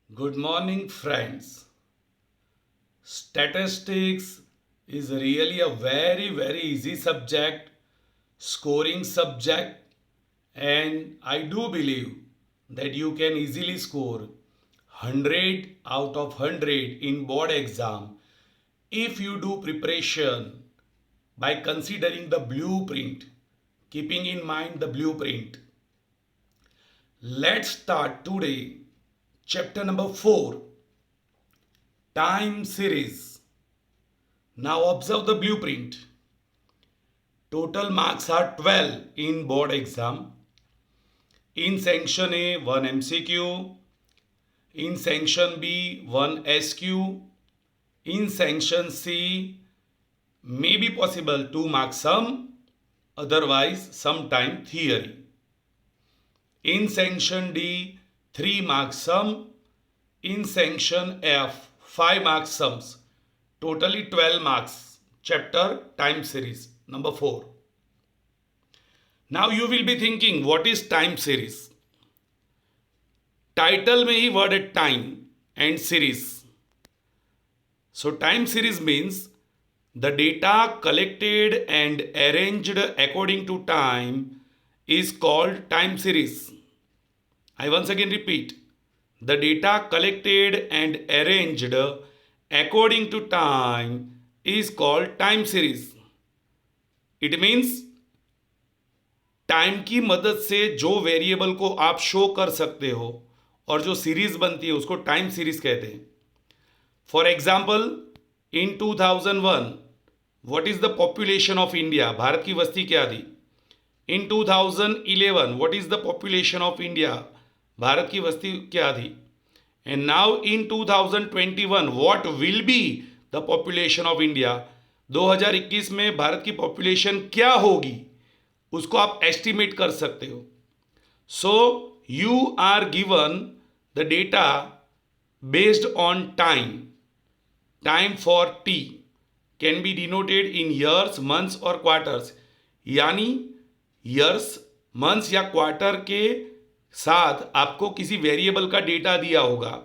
Good morning, friends. Statistics is really a very easy subject, scoring subject, and I do believe that you can easily score 100 out of 100 in board exam if you do preparation by considering the blueprint, keeping in mind the blueprint. Let's start today. Chapter number 4, Time Series. Now observe the blueprint. Total marks are 12 in board exam. In section A, 1 MCQ. In section B, 1 SQ. In section C, may be possible 2 mark sum, otherwise sometime theory. In section D, 3 mark sum. In section F, 5 mark sums. Totally 12 marks. Chapter Time Series number 4. Now you will be thinking, what is time series? Title में ही word है time and series. So time series means the data collected and arranged according to time is called time series. I once again repeat, the data collected and arranged according to time is called time series. It means time की मदद से जो variable को आप show कर सकते हो और जो सीरीज बनती है उसको टाइम सीरीज कहते हैं. For example, in 2001 what is the population of India? Bharat की वस्ती क्या थी? इन 2011 what is the population of India? Bharat की वस्ती क्या थी? And now in 2021 what will be the population of India? 2021 में भारत की पॉपुलेशन क्या होगी उसको आप एस्टिमेट कर सकते हो. So you are given the data based on time. Time for T can be denoted in years, months और क्वार्टर्स. यानी ईयर्स, मंथ्स या क्वार्टर के साथ आपको किसी वेरिएबल का डेटा दिया होगा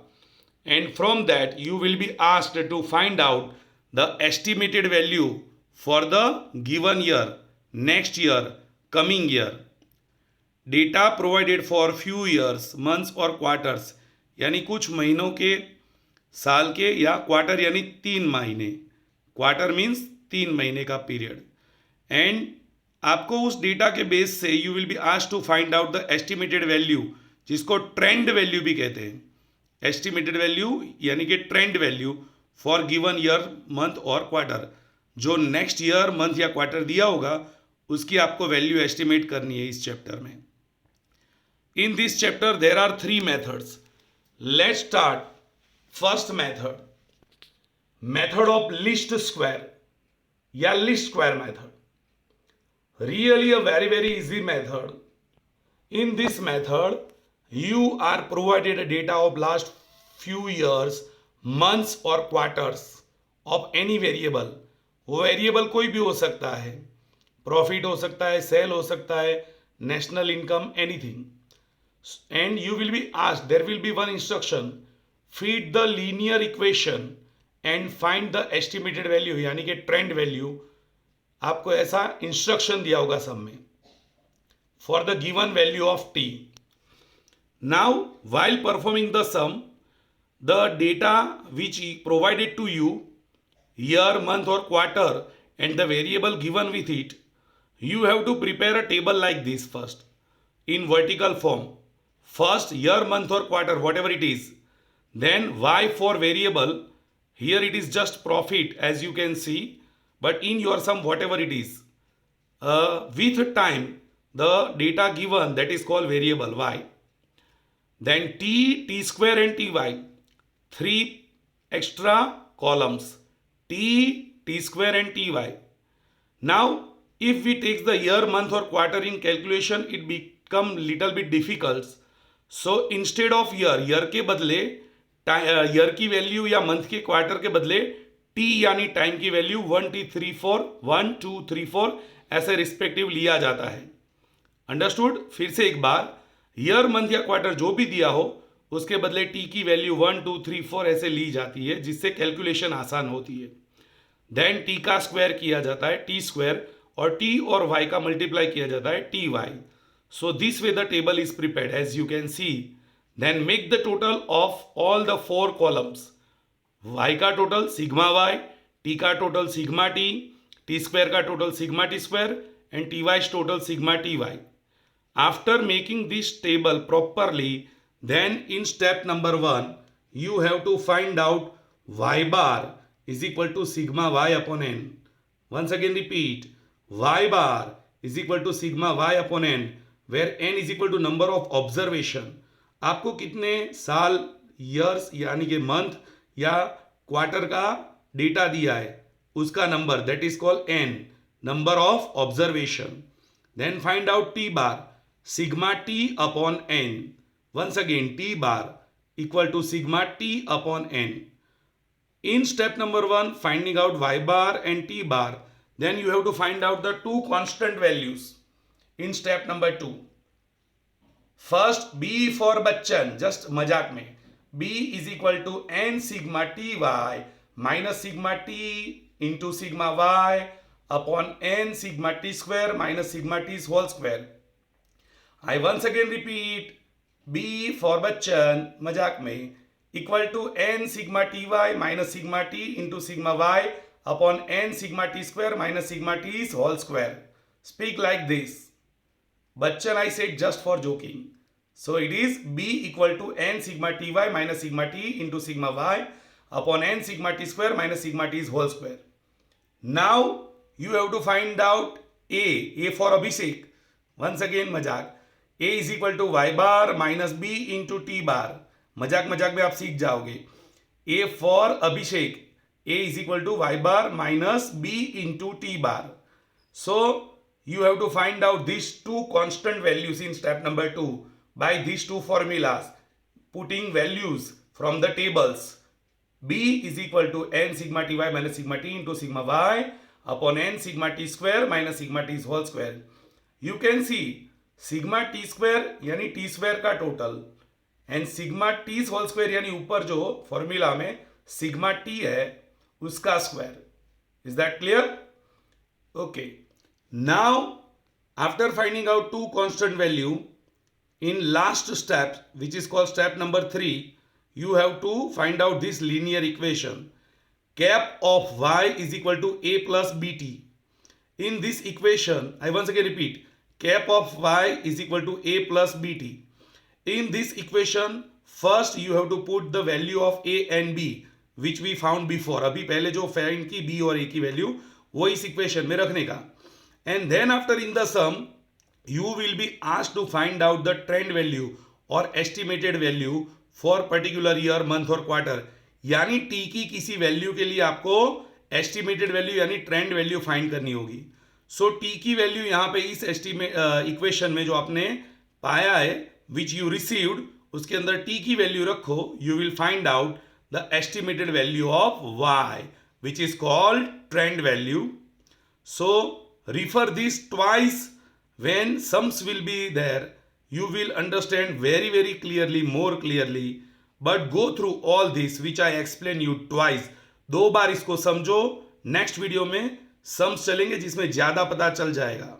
and from that you will be asked to find out the estimated value for the given year, next year, coming year. Data provided for few years, months और quarters यानी कुछ महीनों के, साल के, या क्वार्टर यानी 3 महीने. क्वार्टर मीन्स 3 महीने का पीरियड. एंड आपको उस डेटा के बेस से you will be asked to find out the estimated value, जिसको ट्रेंड वैल्यू भी कहते हैं. एस्टिमेटेड वैल्यू यानी कि trend value for given year, month और क्वार्टर. जो नेक्स्ट ईयर, मंथ या क्वार्टर दिया होगा उसकी आपको वैल्यू एस्टिमेट करनी है इस चैप्टर में. In this chapter there are 3 methods. Let's start first method, method of least square या least square method. Really a very easy method. In this method you are provided data of last few years, months और quarters of any variable. वो variable कोई भी हो सकता है, profit हो सकता है, सेल हो सकता है, national income, anything. And you will be asked, there will be one instruction, feed the linear equation and find the estimated value, यानी कि ट्रेंड वैल्यू. आपको ऐसा इंस्ट्रक्शन दिया होगा सब में, for the given value of T. Now, while performing the sum, the data which provided to you, year, month or quarter, and the variable given with it, you have to prepare a table like this first, in vertical form. First, year, month or quarter, whatever it is. Then, Y for variable, here it is just profit as you can see, but in your sum, whatever it is. With time, the data given, that is called variable Y. Then t square and ty, 3 extra columns, t square and ty. Now if we take the year, month or quarter in calculation, it become little bit difficult. So instead of year के बदले year की value या month के, quarter के बदले T यानी time की value 1 2 3 4 1 2 3 4 ऐसे रिस्पेक्टिव लिया जाता है. अंडरस्टूड? फिर से एक बार, ईयर, मंथ या क्वार्टर जो भी दिया हो उसके बदले टी की वैल्यू 1 2 3 4 ऐसे ली जाती है, जिससे कैलकुलेशन आसान होती है। देन टी का स्क्वायर किया जाता है टी स्क्वायर, और टी और वाई का मल्टीप्लाई किया जाता है T Y. So this way the table is prepared as you can see. Then make the total of all the 4 columns. Y का टोटल सिग्मा वाई, टी का total sigma T square का total sigma T square, and T Y total sigma T Y. After making this table properly, then in step number 1, you have to find out y bar is equal to sigma y upon n. Once again repeat, y bar is equal to sigma y upon n, where n is equal to number of observation. आपको कितने साल, years यानी कि month या quarter का data दिया है, उसका number, that is called n, number of observation. Then find out t bar, sigma t upon n. Once again, t bar equal to sigma t upon n. In step number 1, finding out y bar and t bar, then you have to find out the two constant values. In step number 2, first b for Bachchan, just मजाक में, b is equal to n sigma ty minus sigma t into sigma y upon n sigma t square minus sigma t's whole square. I once again repeat, b for Bachchan, मजाक में, equal to n sigma ty minus sigma t into sigma y upon n sigma t square minus sigma t's whole square. Speak like this. Bachchan I said just for joking. So it is b equal to n sigma ty minus sigma t into sigma y upon n sigma t square minus sigma t's whole square. Now you have to find out a for Abhishek. Once again मजाक, a is equal to y bar minus b into t bar. मजाक मजाक में आप सीख जाओगे. a for Abhishek, a is equal to y bar minus b into t bar. So you have to find out these two constant values in step number 2 by these two formulas, putting values from the tables. b is equal to n sigma ty minus sigma t into sigma y upon n sigma t square minus sigma t's whole square. You can see sigma t square यानी t square का total and sigma t whole square यानी ऊपर जो formula में sigma t है उसका square. Is that clear? Okay. Now after finding out two constant value, in last step, which is called step number 3, you have to find out this linear equation. Cap of y is equal to a plus bt. In this equation, I once again repeat, cap of y is equal to a plus bt. In this equation, first you have to put the value of a and b, which we found before. अभी पहले जो find की b और a की value वो इस equation में रखने का. And then after in the sum, you will be asked to find out the trend value or estimated value for particular year, month और quarter. यानी t की किसी वैल्यू के लिए आपको एस्टिमेटेड वैल्यू यानी ट्रेंड वैल्यू फाइंड करनी होगी. सो t की वैल्यू यहाँ पे इस इक्वेशन में जो आपने पाया है विच यू रिसीव्ड, उसके अंदर t की वैल्यू रखो. You will find out the estimated value of y which is called trend value. So refer this twice. When sums will be there, you will understand very clearly, more clearly. But go through all this which I explain you twice. 2 बार इसको समझो. Next video में sums चलेंगे जिसमें ज्यादा पता चल जाएगा.